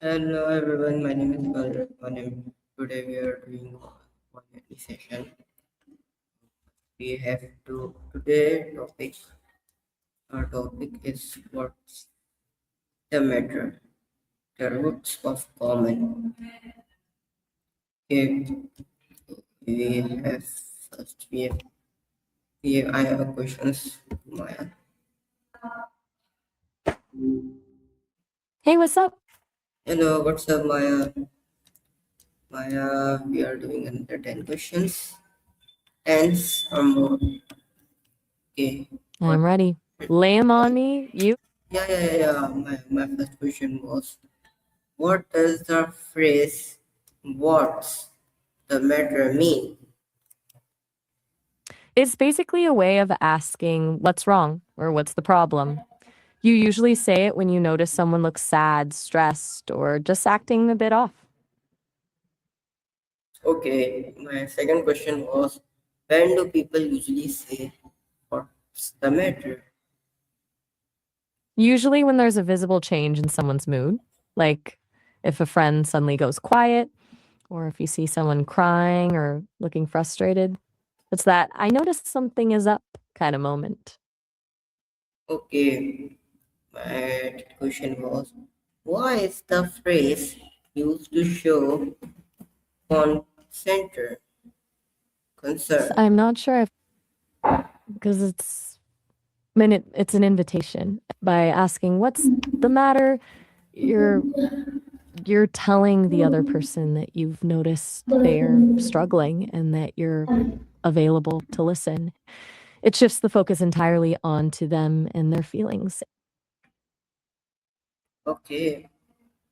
Hello everyone, my name is Balram. Today we are doing one session. We have to today topic. Our topic is what's the matter, the roots of common. Okay, we have first I have a questions, Maya. Hey, what's up? Hello, what's up, Maya? Maya, we are doing another 10 questions. Tens or more. Okay. I'm ready. Lay 'em on me. You. Yeah. My first question was, what does the phrase "what's the matter" mean? It's basically a way of asking what's wrong or what's the problem. You usually say it when you notice someone looks sad, stressed, or just acting a bit off. Okay, my second question was, when do people usually say "what's the matter"? Usually when there's a visible change in someone's mood, like if a friend suddenly goes quiet, or if you see someone crying or looking frustrated. It's that I noticed something is up kind of moment. Okay, my question was, why is the phrase used to show center concern? I'm not sure if because it's an invitation. By asking what's the matter, you're you're telling the other person that you've noticed they're struggling and that you're available to listen. It shifts the focus entirely onto them and their feelings. Okay,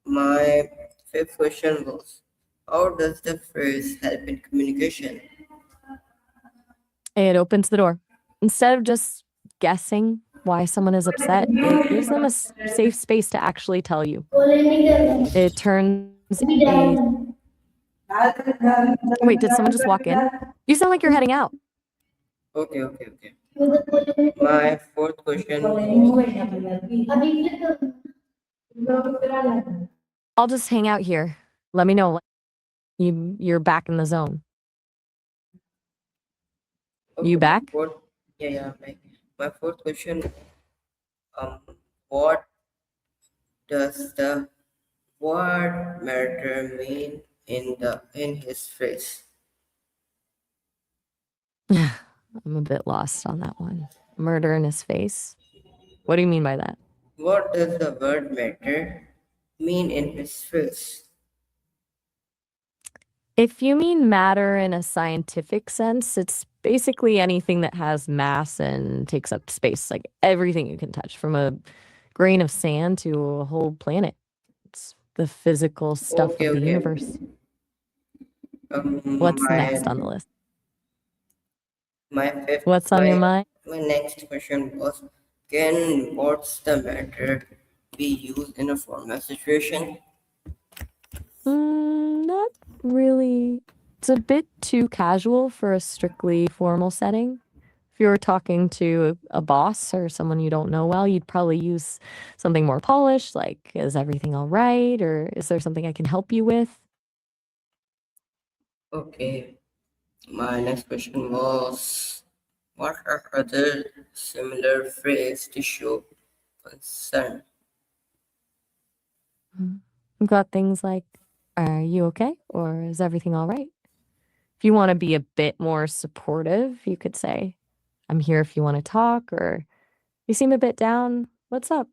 my fifth question was, how does the phrase help in communication? It opens the door. Instead of just guessing why someone is upset, it gives them a safe space to actually tell you. It turns a wait, did someone just walk in? You sound like you're heading out. Okay. My fourth question was, I'll just hang out here. Let me know you're back in the zone. You okay, back? my fourth question, um, what does the word matter mean in his phrase? I'm a bit lost on that one. Murder in his face? What do you mean by that? What does the word matter mean in his phrase? If you mean matter in a scientific sense, it's basically anything that has mass and takes up space, like everything you can touch, from a grain of sand to a whole planet. It's the physical stuff Okay, of the okay. universe. Um, What's my next on the list? my fifth What's on your mind? my next question was, can what's the matter be used in a formal situation? Not really. It's a bit too casual for a strictly formal setting. If you were talking to a boss or someone you don't know well, you'd probably use something more polished, like, is everything all right? Or is there something I can help you with? Okay. My next question was, what are other similar phrases to show concern? We've got things like, are you okay? Or is everything all right? If you want to be a bit more supportive, you could say, I'm here if you want to talk, or you seem a bit down. What's up?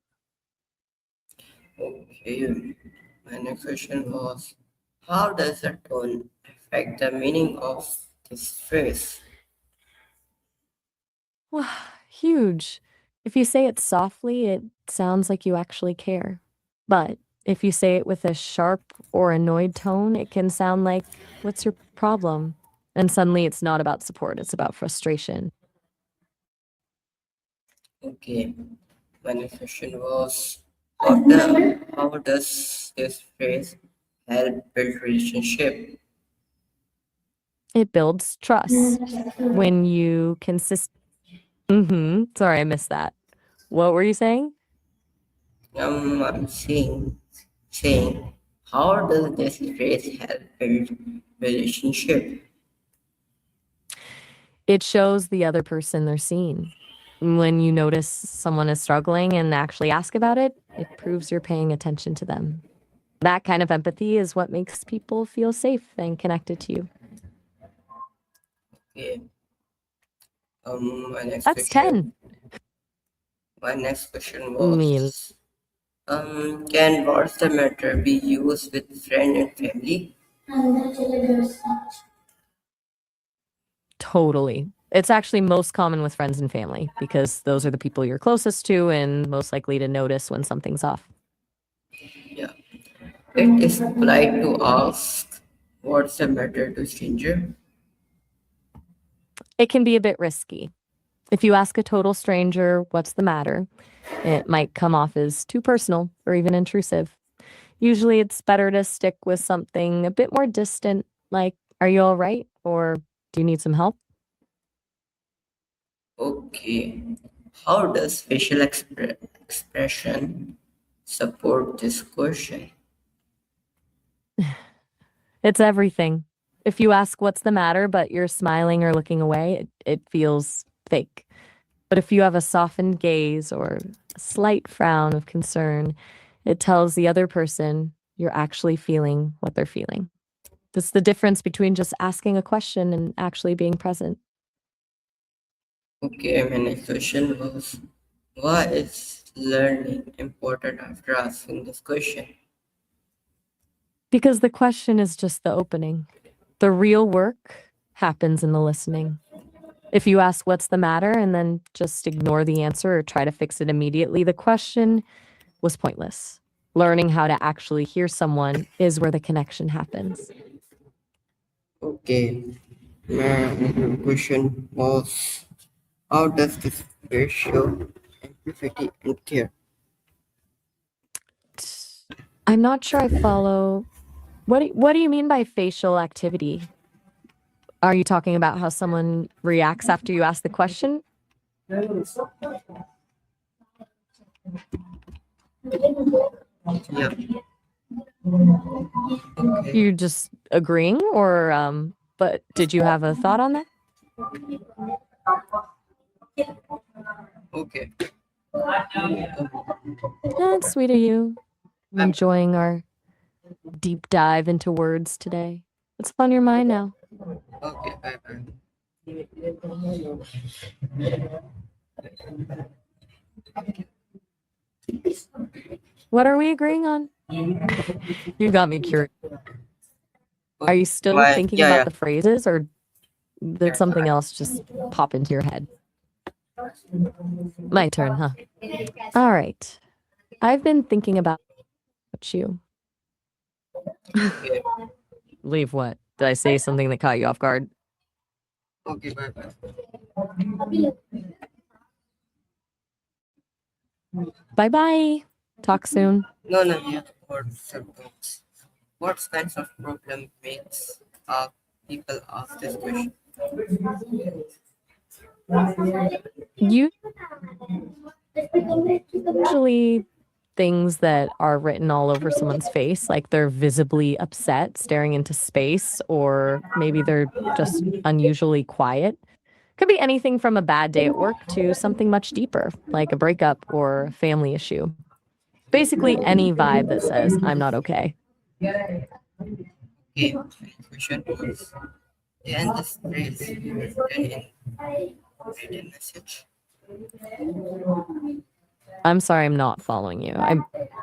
Okay. My next question was, how does the tone affect the meaning of this phrase? Wow, huge. If you say it softly, it sounds like you actually care. But if you say it with a sharp or annoyed tone, it can sound like, what's your problem? And suddenly it's not about support, it's about frustration. Okay. My next question was, how does this phrase help build relationship? It builds trust. When you consist. Sorry, I missed that. What were you saying? I'm saying How does this phrase help build relationship? It shows the other person they're seen. When you notice someone is struggling and actually ask about it, it proves you're paying attention to them. That kind of empathy is what makes people feel safe and connected to you. Okay. My next That's 10. question. My next question Mean. was, can what's the matter be used with friend and family? Totally. It's actually most common with friends and family because those are the people you're closest to and most likely to notice when something's off. Yeah. It is polite to ask what's the matter to stranger. It can be a bit risky. If you ask a total stranger, what's the matter? It might come off as too personal or even intrusive. Usually it's better to stick with something a bit more distant, like, are you all right? Or do you need some help? Okay. How does facial expression support this question? It's everything. If you ask what's the matter, but you're smiling or looking away, it feels fake. But if you have a softened gaze or a slight frown of concern, it tells the other person you're actually feeling what they're feeling. That's the difference between just asking a question and actually being present. Okay, my next question was, why is learning important after asking this question? Because the question is just the opening. The real work happens in the listening. If you ask what's the matter and then just ignore the answer or try to fix it immediately, the question was pointless. Learning how to actually hear someone is where the connection happens. Okay, my other question was, how does this ratio empathy and care? I'm not sure I follow. What do you mean by facial activity? Are you talking about how someone reacts after you ask the question? Yeah. Okay. You just agreeing or but did you have a thought on that? Okay. That's sweet of you. I'm Bye. enjoying our deep dive into words today. What's on your mind now? Okay. Bye. Bye. What are we agreeing on? You got me curious. Are you still My thinking yeah about yeah the phrases or did yeah. something else just pop into your head? My turn, huh? All right. I've been thinking about you. Okay. Leave what? Did I say something that caught you off guard? Okay. Bye. Bye. Bye bye. Talk soon. No, no, yeah. What symptoms? What kinds of problem makes people ask this question? Usually things that are written all over someone's face, like they're visibly upset, staring into space, or maybe they're just unusually quiet. Could be anything from a bad day at work to something much deeper, like a breakup or a family issue. Basically, any vibe that says, I'm not okay. Okay. Question was, can this phrase be written in written message? I'm sorry, I'm not following you.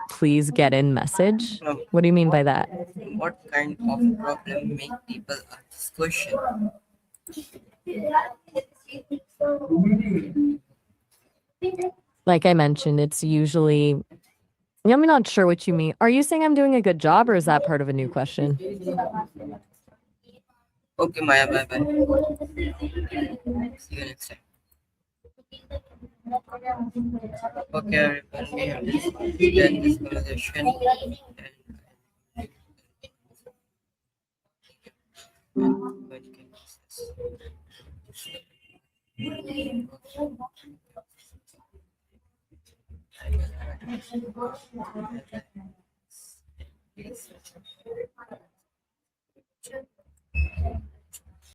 Please get in message. No. What do you mean by that? What kind of problem make people ask this question? Like I mentioned, it's usually, I'm not sure what you mean. Are you saying I'm doing a good job or is that part of a new question? Okay, Maya. Bye. Bye. See you next time. Okay, everyone. We have just done this conversation. And